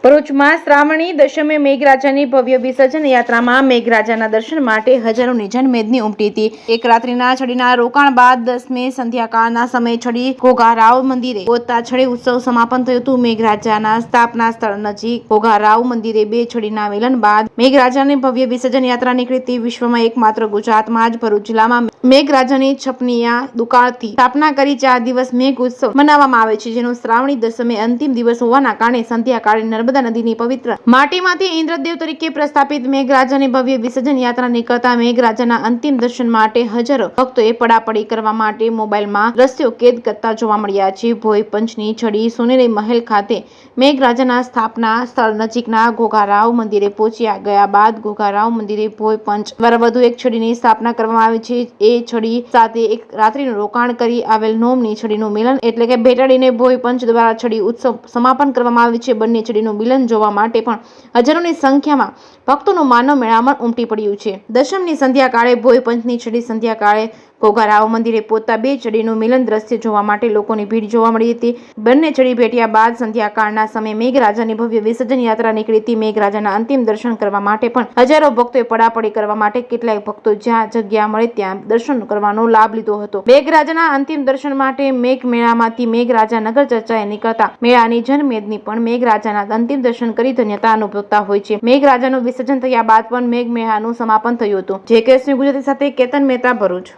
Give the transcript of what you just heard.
ભરૂચમાં શ્રાવણી દશમે મેઘરાજાની ભવ્ય વિસર્જન યાત્રામાં મેઘરાજાના દર્શન માટે હજારોની જનમેદની ઉમટી હતી। એક રાત્રિના છડીના રોકાણ બાદ 10મી સંધ્યાકાળના સમયે છડી ઘોઘારાવ મંદિરે પહોંચતા છડી ઉત્સવ સમાપન થયું હતું। મેઘરાજાના સ્થાપના સ્થળ નજીક ઘોઘારાવ મંદિરે બે છડીના મિલન બાદ મેઘરાજાની ભવ્ય વિસર્જન યાત્રા નીકળી હતી। વિશ્વમાં એકમાત્ર ગુજરાતમાં જ ભરૂચ જિલ્લામાં મેઘરાજાની છપનિયા દુકાળથી સ્થાપના કરી 4 દિવસ મેઘ ઉત્સવ મનાવવામાં આવે છે, જેનો શ્રાવણી દશમે અંતિમ દિવસ હોવાના કારણે સંધ્યાકાળે નર્મદા નદીની પવિત્ર માટીમાંથી ઇન્દ્રદેવ તરીકે પ્રસ્થાપિત મેઘરાજાની ભવ્ય વિસર્જન યાત્રા નીકળતા મેઘરાજાના અંતિમ દર્શન માટે હજારો ભક્તોએ પડાપડી કરવા માટે મોબાઈલમાં દ્રશ્યો કેદ કરતા જોવા મળ્યા છે। ભોય પંચની છડી સોનેરી મહેલ ખાતે મેઘરાજાના સ્થાપના સ્થળ નજીકના ઘોઘારાવ મંદિરે પહોંચ્યા ગયા બાદ ઘોઘારાવ મંદિરે ભોય પંચ દ્વારા વધુ એક છડીની સ્થાપના કરવામાં આવી છે। એ છડી સાથે એક રાત્રિનું રોકાણ કરી આવેલ નોમની છડીનું મિલન એટલે કે ભેટાડીને ભોય પંચ દ્વારા છડી ઉત્સવ સમાપન કરવામાં આવ્યું છે। બંને છડીનું મિલન જોવા માટે પણ હજારોની સંખ્યામાં ભક્તોનું માનવ મેળામણ ઉમટી પડ્યું છે। દશમની સંધ્યાકાળે ભોય પંચની છડી સંધ્યાકાળે ઘોઘારાવ મંદિરે પહોંચતા બે છડીનું મિલન દ્રશ્ય જોવા માટે લોકોની ભીડ જોવા મળી હતી। બંને છડી ભેટ્યા બાદ સંધ્યાકાળના સમયે મેઘરાજાની ભવ્ય વિસર્જન યાત્રા નીકળી હતી। મેઘરાજાના અંતિમ દર્શન કરવા માટે પણ હજારો ભક્તોએ પડાપડી કરવા માટે કેટલાક ભક્તો જ્યાં જગ્યા મળે ત્યાં દર્શન કરવાનો લાભ લીધો હતો। મેઘરાજાના અંતિમ દર્શન માટે મેઘ મેળામાંથી મેઘરાજા નગર ચર્ચાએ નીકળતા મેળાની જનમેદની પણ મેઘરાજાના અંતિમ દર્શન કરી ધન્યતા અનુભવતા હોય છે। મેઘરાજાનું વિસર્જન થયા બાદ પણ મેઘ મેળાનું સમાપન થયું હતું। જે કે ગુજરાતી સાથે કેતન મહેતા, ભરૂચ।